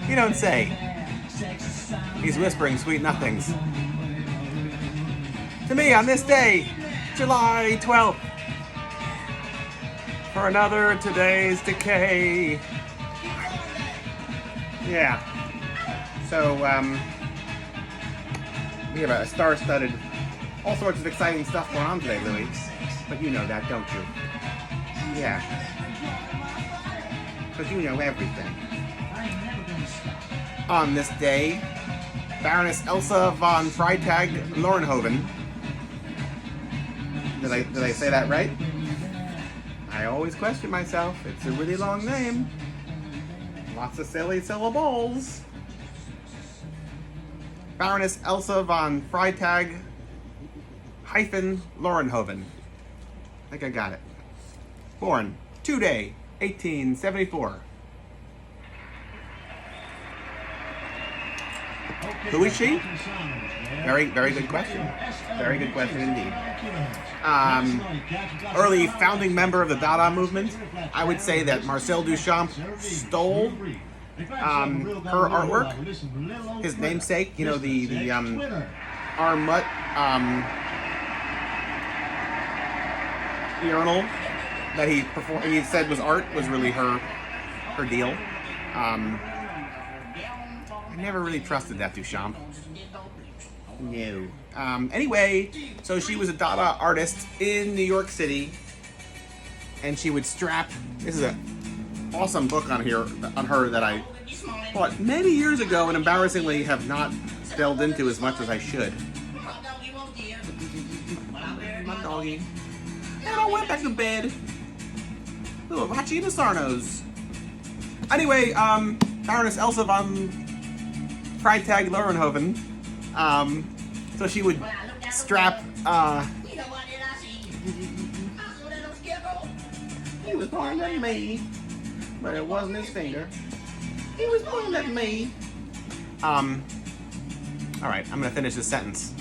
You don't say. He's whispering sweet nothings. To me on this day, July 12th, for another today's Decay. Yeah. So, we have a star-studded, all sorts of exciting stuff going on today, Louis. But you know that, don't you? Yeah. Because you know everything. On this day, Baroness Elsa von Freytag Lorenhoven. Did I say that right? I always question myself. It's a really long name. Lots of silly syllables. Baroness Elsa von Freytag hyphen Lorenhoven. I think I got it. Born today, 1874. Who is she? Very, very good question. Very good question indeed. Early founding member of the Dada movement. I would say that Marcel Duchamp stole her artwork. His namesake, you know, the Armut urinal that he said was art was really her deal. I never really trusted that Duchamp. No. Anyway, so she was a Dada artist in New York City, and she would strap. This is an awesome book on her that I bought many years ago, and embarrassingly have not delved into as much as I should. My doggy. And I went back to bed. Little Rachi and the Sarnos. Anyway, Baroness Elsa von Freytag Lorenhoven. So she would strap, he was pointing at me, but it wasn't his finger. He was pointing at me. Alright, I'm gonna finish this sentence.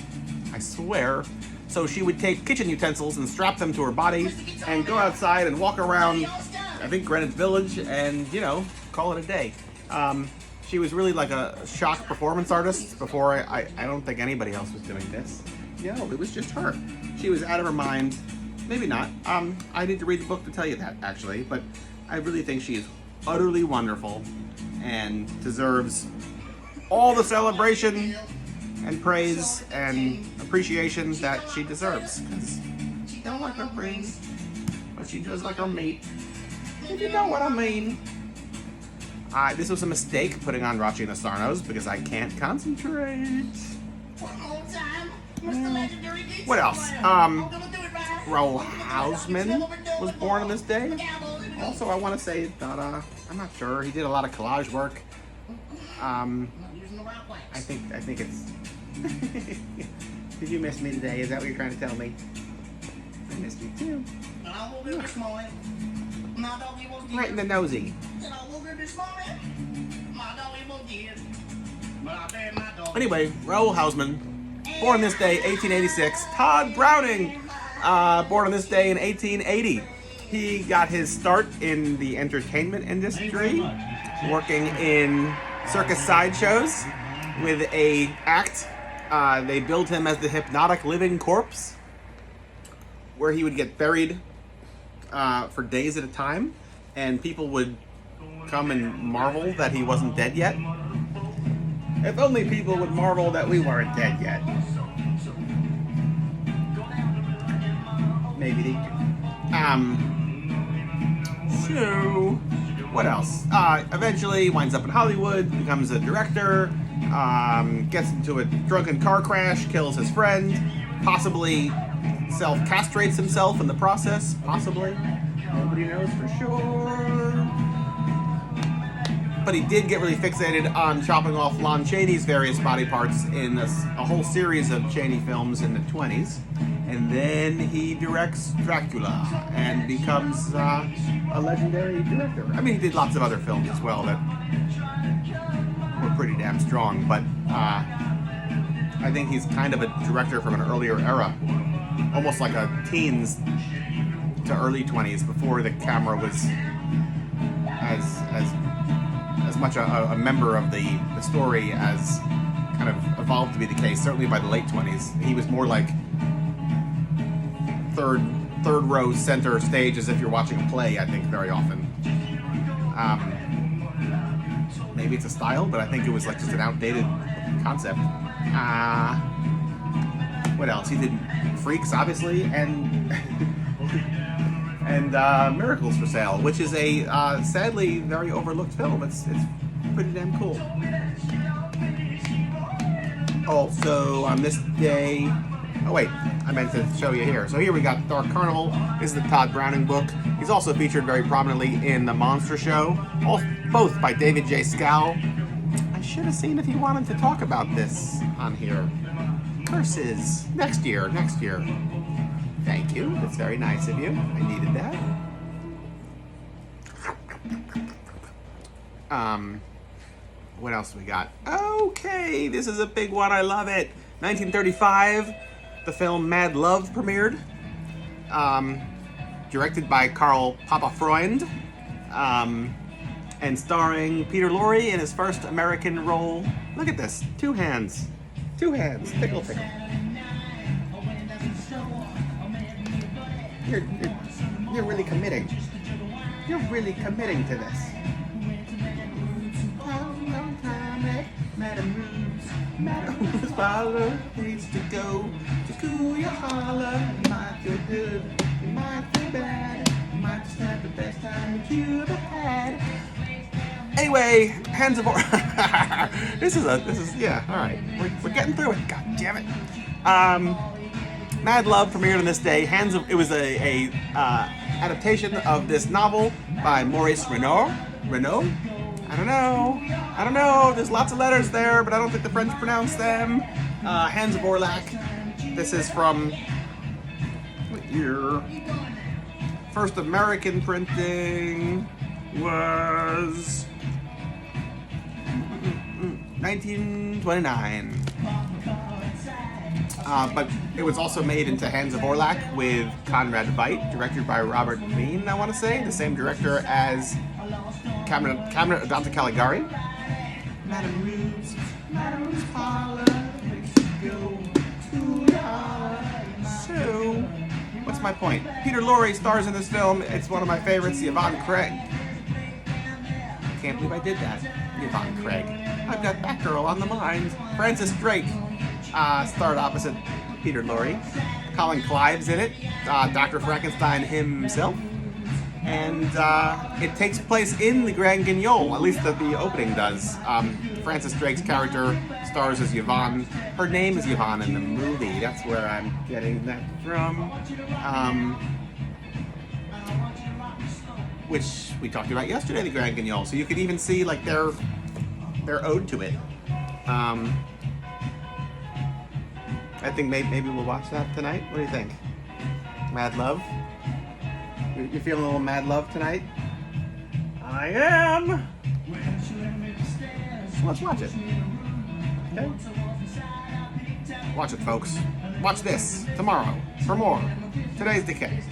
I swear. So she would take kitchen utensils and strap them to her body and go outside and walk around, I think, Greenwich Village and, you know, call it a day. She was really like a shock performance artist before I don't think anybody else was doing this. No, it was just her. She was out of her mind. Maybe not. I need to read the book to tell you that, actually. But I really think she is utterly wonderful and deserves all the celebration and praise and appreciation that she deserves. Because she don't like her friends, but she does like her mate. If you know what I mean. This was a mistake putting on Rachi and the Sarnos because I can't concentrate. What else? Raoul Hausmann was born on this day. Also, I want to say that I'm not sure. He did a lot of collage work. I think it's. Did you miss me today? Is that what you're trying to tell me? I missed you too. Right in the nosy. Anyway, Raoul Hausmann, born this day, 1886. Todd Browning, born on this day in 1880. He got his start in the entertainment industry, working in circus sideshows with a act. They billed him as the hypnotic living corpse, where he would get buried for days at a time, and people would come and marvel that he wasn't dead yet. If only people would marvel that we weren't dead yet. Maybe they do. So, what else? Eventually winds up in Hollywood, becomes a director, gets into a drunken car crash, kills his friend, possibly self-castrates himself in the process, possibly. Nobody knows for sure. But he did get really fixated on chopping off Lon Chaney's various body parts in a whole series of Chaney films in the 20s. And then he directs Dracula and becomes a legendary director. I mean, he did lots of other films as well that were pretty damn strong, but I think he's kind of a director from an earlier era. Almost like a teens to early 20s, before the camera was as as much a member of the story as kind of evolved to be the case. Certainly by the late 20s, he was more like third row center stage, as if you're watching a play. I think very often. Maybe it's a style, but I think it was like just an outdated concept. What else? He did Freaks, obviously, and Miracles for Sale, which is a sadly very overlooked film. It's pretty damn cool. Also on this day, oh wait, I meant to show you here. So here we got Dark Carnival. This is the Todd Browning book. He's also featured very prominently in The Monster Show, both by David J. Scow. I should have seen if he wanted to talk about this on here. Curses. Next year. Thank you. That's very nice of you. I needed that. What else we got? Okay, this is a big one. I love it. 1935, the film Mad Love premiered. Directed by Karl Papafreund. And starring Peter Lorre in his first American role. Look at this. Two hands. Tickle. You're really committing. You're really committing to this. Madam Ruth Fowler needs to go to cool your holler. You might feel good, you might feel bad, you might just have the best time that you ever had. Anyway, Hands of this is yeah, all right. We're getting through it. God damn it. Mad Love premiered on this day. It was a adaptation of this novel by Maurice Renaud. I don't know. There's lots of letters there, but I don't think the French pronounce them. Hands of Orlac. This is from what year? First American printing was 1929. But it was also made into Hands of Orlac with Conrad Veidt, directed by Robert Lean, I want to say, the same director as Cabinet of Dr. Caligari. Madam Ruth's parlor, so, what's my point? Peter Lorre stars in this film. It's one of my favorites, Yvonne Craig. I can't believe I did that. Yvonne Craig. I've got Batgirl on the mind. Francis Drake starred opposite Peter Lorre. Colin Clive's in it. Dr. Frankenstein himself. And it takes place in the Grand Guignol, at least the opening does. Francis Drake's character stars as Yvonne. Her name is Yvonne in the movie. That's where I'm getting that from. Which we talked about yesterday, the Grand Guignol. So you could even see like their ode to it. I think maybe we'll watch that tonight. What do you think? Mad Love? You feeling a little Mad Love tonight? I am! So let's watch it. Okay? Watch it, folks. Watch this tomorrow for more. Today's Decay.